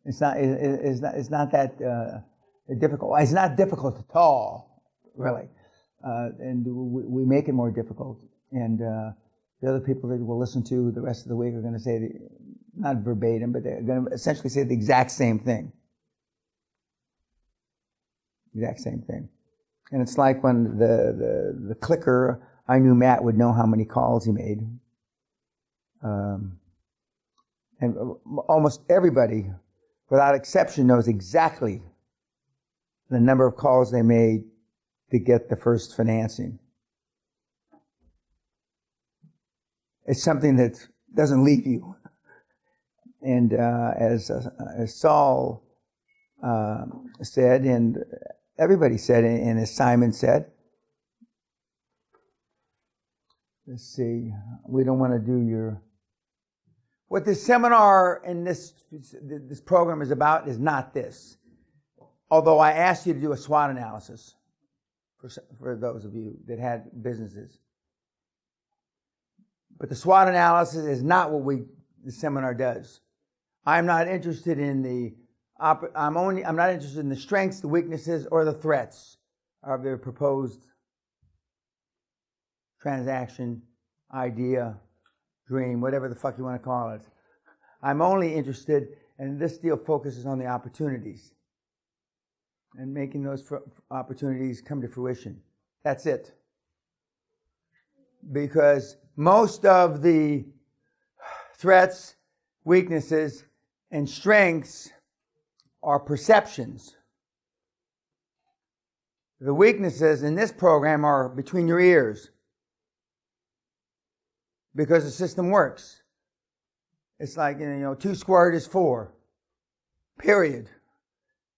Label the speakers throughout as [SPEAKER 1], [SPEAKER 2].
[SPEAKER 1] It's not that difficult. It's not difficult at all, really. And we make it more difficult. And the other people that we'll listen to the rest of the week are going to say, not verbatim, but they're going to essentially say the exact same thing. Exact same thing. And it's like when the clicker, I knew Matt would know how many calls he made. And almost everybody, without exception, knows exactly the number of calls they made to get the first financing. It's something that doesn't leave you. And as Saul said, and everybody said, and as Simon said, let's see, we don't want to do your... What this seminar and this program is about is not this. Although I asked you to do a SWOT analysis for those of you that had businesses. But the SWOT analysis is not what the seminar does. I'm not interested in I'm not interested in the strengths, the weaknesses, or the threats of their proposed transaction, idea, dream, whatever the fuck you want to call it. I'm only interested, and this deal focuses on the opportunities and making those opportunities come to fruition. That's it. Because most of the threats, weaknesses, and strengths are perceptions. The weaknesses in this program are between your ears. Because the system works. It's like, 2 squared is 4. Period.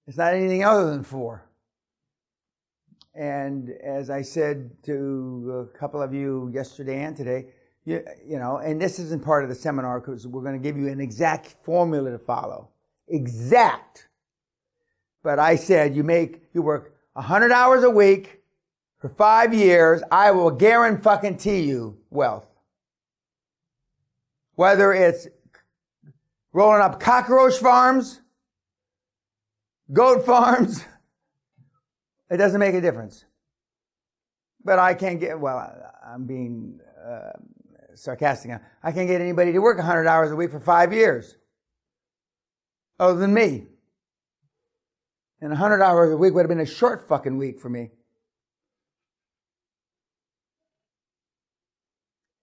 [SPEAKER 1] It's not anything other than 4. And as I said to a couple of you yesterday and today, and this isn't part of the seminar because we're going to give you an exact formula to follow. Exact. But I said you work 100 hours a week for 5 years, I will guarantee you wealth. Whether it's rolling up cockroach farms, goat farms, it doesn't make a difference. But I can't I'm being sarcastic now. I can't get anybody to work 100 hours a week for 5 years. Other than me. And 100 hours a week would have been a short fucking week for me.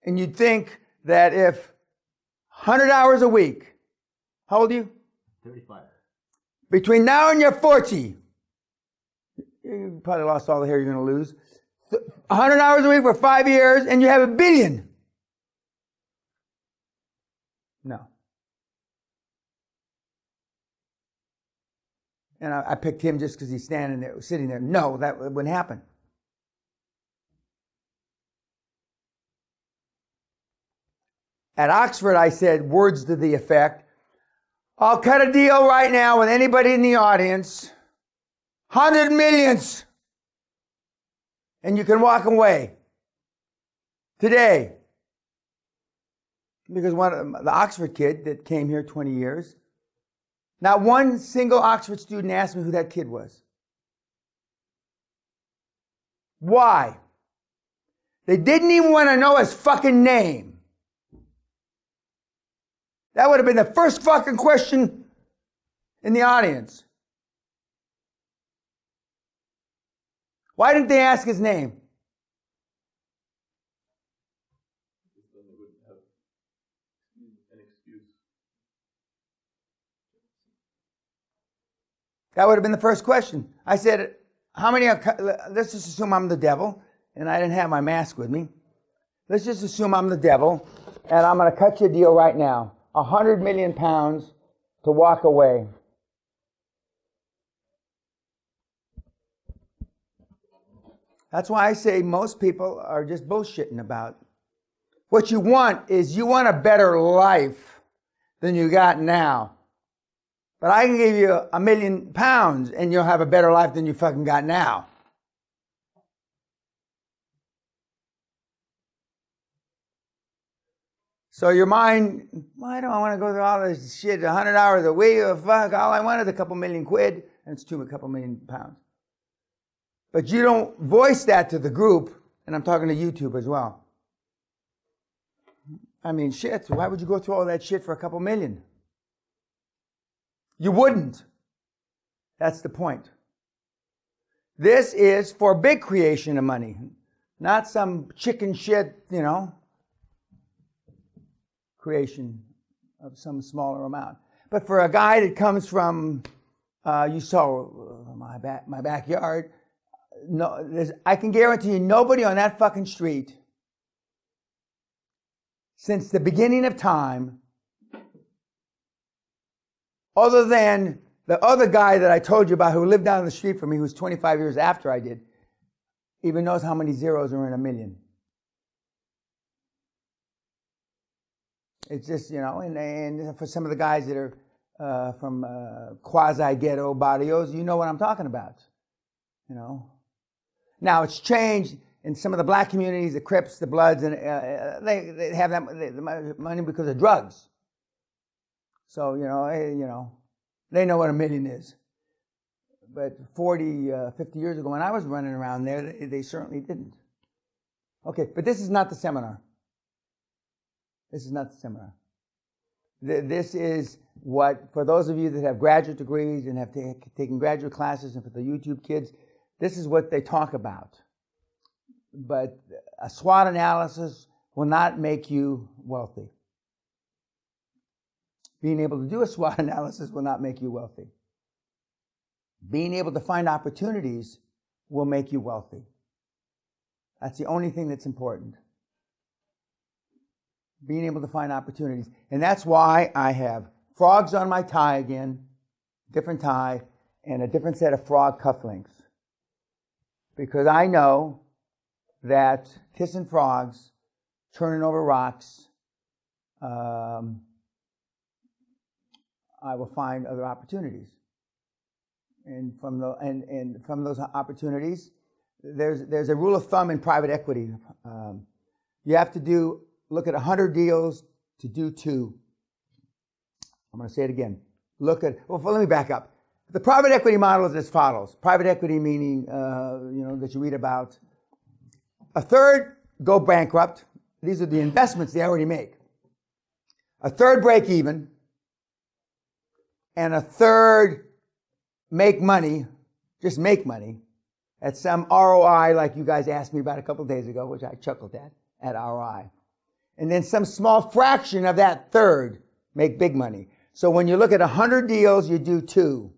[SPEAKER 1] And you'd think that if 100 hours a week, how old are you?
[SPEAKER 2] 35.
[SPEAKER 1] Between now and you're 40, you probably lost all the hair you're going to lose. 100 hours a week for 5 years and you have $1 billion. No. And I picked him just because he's sitting there. No, that wouldn't happen. At Oxford, I said words to the effect, I'll cut a deal right now with anybody in the audience, 100 millions, and you can walk away today. Because the Oxford kid that came here 20 years, not one single Oxford student asked me who that kid was. Why? They didn't even want to know his fucking name. That would have been the first fucking question in the audience. Why didn't they ask his name? That would have been the first question. I said, let's just assume I'm the devil, and I didn't have my mask with me. Let's just assume I'm the devil, and I'm going to cut you a deal right now. 100 million pounds to walk away. That's why I say most people are just bullshitting about. What you want is you want a better life than you got now. But I can give you £1 million and you'll have a better life than you fucking got now. So your mind, why do I want to go through all this shit, 100 hours a week? Oh, fuck, all I want is a couple million quid, and it's a couple million pounds. But you don't voice that to the group, and I'm talking to YouTube as well. I mean, shit, why would you go through all that shit for a couple million? You wouldn't. That's the point. This is for big creation of money, not some chicken shit, creation of some smaller amount. But for a guy that comes from, you saw my backyard, no, I can guarantee you nobody on that fucking street since the beginning of time, other than the other guy that I told you about who lived down the street from me, who's 25 years after I did, even knows how many zeros are in a million. It's just, and for some of the guys that are from quasi-ghetto barrios, you know what I'm talking about, Now, it's changed in some of the black communities, the Crips, the Bloods, and they have that money because of drugs. So, they know what a million is. But 40, 50 years ago when I was running around there, they certainly didn't. Okay, but this is not the seminar. This is not the seminar. This is what, for those of you that have graduate degrees and have taken graduate classes, and for the YouTube kids, this is what they talk about. But a SWOT analysis will not make you wealthy. Being able to do a SWOT analysis will not make you wealthy. Being able to find opportunities will make you wealthy. That's the only thing that's important. Being able to find opportunities. And that's why I have frogs on my tie again, different tie, and a different set of frog cufflinks. Because I know that kissing frogs, turning over rocks, I will find other opportunities. And from those opportunities, there's a rule of thumb in private equity. You have to look at 100 deals to do 2. I'm going to say it again. Let me back up. The private equity model is as follows. Private equity meaning, that you read about. A third go bankrupt. These are the investments they already make. A third break even. And a third make money, just make money, at some ROI like you guys asked me about a couple of days ago, which I chuckled at ROI. And then some small fraction of that third make big money. So when you look at 100 deals, you do 2.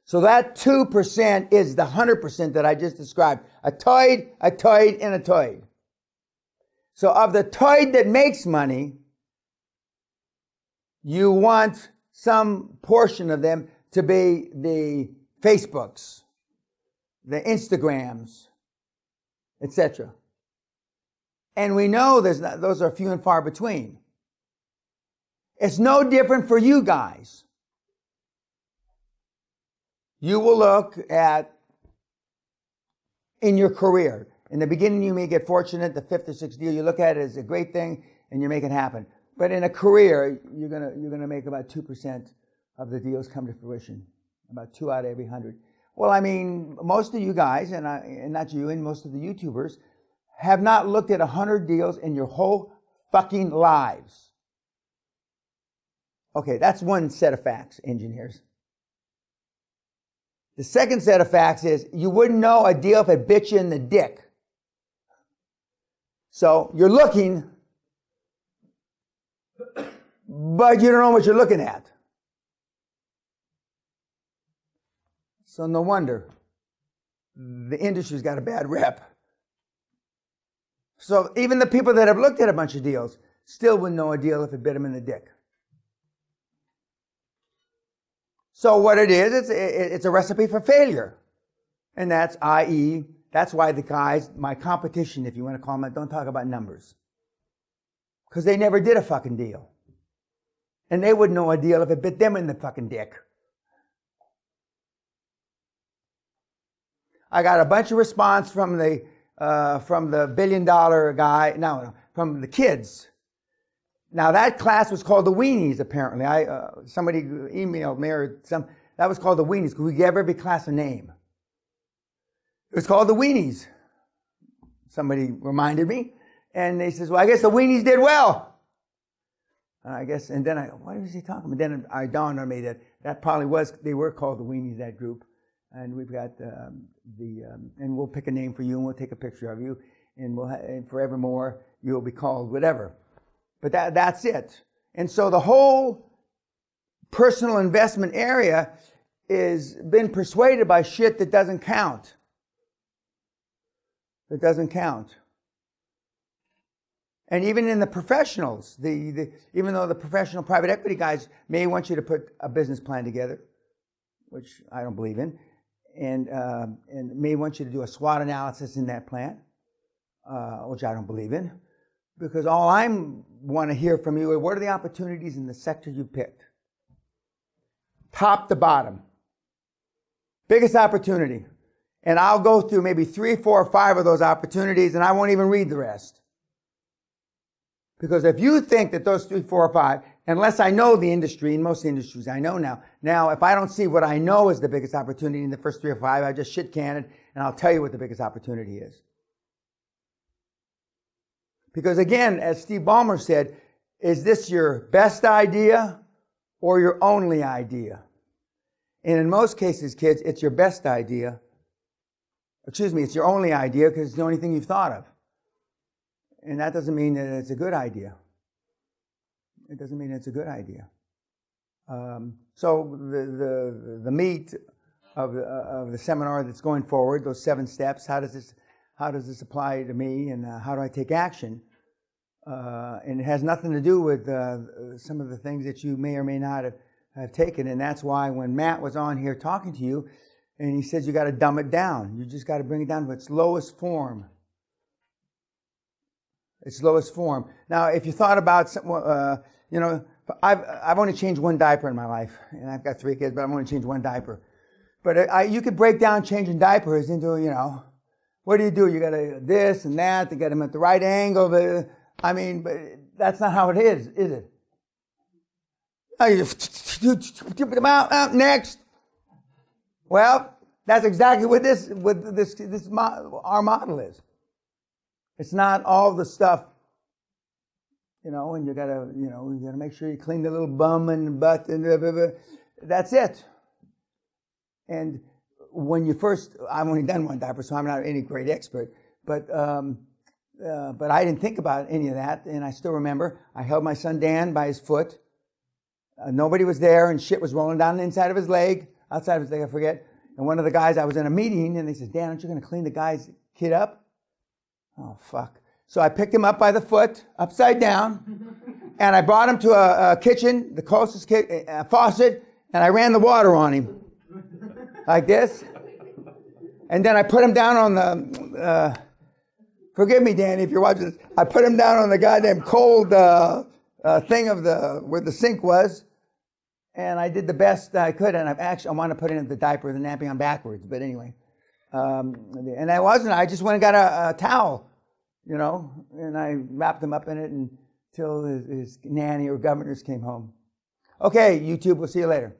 [SPEAKER 1] So that 2% is the 100% that I just described. A toid, and a toid. So of the toid that makes money, you want some portion of them to be the Facebooks, the Instagrams, etc. And we know those are few and far between. It's no different for you guys. You will look at, in your career, in the beginning you may get fortunate, the 5th or 6th deal, you look at it as a great thing and you make it happen. But in a career, you're gonna make about 2% of the deals come to fruition. About 2 out of every 100. Well, I mean, most of you guys, and not you, and most of the YouTubers, have not looked at 100 deals in your whole fucking lives. Okay, that's one set of facts, engineers. The second set of facts is you wouldn't know a deal if it bit you in the dick. So you're looking, but you don't know what you're looking at. So no wonder the industry's got a bad rep. So even the people that have looked at a bunch of deals still wouldn't know a deal if it bit them in the dick. So what it is, it's a recipe for failure. And that's why the guys, my competition, if you want to call them, don't talk about numbers. Because they never did a fucking deal. And they wouldn't know a deal if it bit them in the fucking dick. I got a bunch of response from the $1 billion guy, from the kids. Now that class was called the Weenies, apparently. Somebody emailed me or that was called the Weenies, because we gave every class a name. It was called the Weenies. Somebody reminded me, and they says, well, I guess the Weenies did well. I guess, and then what was he talking about? Then I dawned on me that probably they were called the Weenies, that group. And we've got and we'll pick a name for you, and we'll take a picture of you, and and forevermore you'll be called whatever. But that's it. And so the whole personal investment area is been persuaded by shit that doesn't count. It doesn't count. And even in the professionals, even though the professional private equity guys may want you to put a business plan together, which I don't believe in, and may want you to do a SWOT analysis in that plan, which I don't believe in, because all I want to hear from you is what are the opportunities in the sector you picked? Top to bottom. Biggest opportunity. And I'll go through maybe 3, 4, or 5 of those opportunities, and I won't even read the rest. Because if you think that those 3, 4, or 5, unless I know the industry, in most industries I know now if I don't see what I know is the biggest opportunity in the first 3 or 5, I just shit can it, and I'll tell you what the biggest opportunity is. Because again, as Steve Ballmer said, is this your best idea or your only idea? And in most cases, kids, it's your best idea. It's your only idea because it's the only thing you've thought of. And that doesn't mean that it's a good idea. It doesn't mean it's a good idea. So the meat of the seminar that's going forward, those 7 steps, how does this apply to me, and how do I take action? And it has nothing to do with some of the things that you may or may not have taken. And that's why when Matt was on here talking to you, and he says you got to dumb it down. You just got to bring it down to its lowest form. Its lowest form. Now, if you thought about, I've only changed 1 diaper in my life, and I've got 3 kids, but I've only changed 1 diaper. But you could break down changing diapers into, what do? You got to this and that to get them at the right angle. But that's not how it is it? You just tip them out next. Well, that's exactly what our model is. It's not all the stuff, and you gotta make sure you clean the little bum and butt and blah, blah, blah. That's it. And when you first, I've only done 1 diaper, so I'm not any great expert, but I didn't think about any of that, and I still remember I held my son Dan by his foot. Nobody was there, and shit was rolling down the inside of his leg, outside of his leg, I forget. And one of the guys, I was in a meeting, and they said, Dan, aren't you going to clean the guy's kid up? Oh, fuck. So I picked him up by the foot, upside down, and I brought him to a kitchen, the closest faucet, and I ran the water on him. Like this. And then I put him down on the, forgive me, Danny, if you're watching this, I put him down on the goddamn cold thing where the sink was, and I did the best I could, and I want to put in the diaper, the napping on backwards, but anyway. And I just went and got a towel, and I wrapped him up in it until his nanny or governors came home. Okay, YouTube, we'll see you later.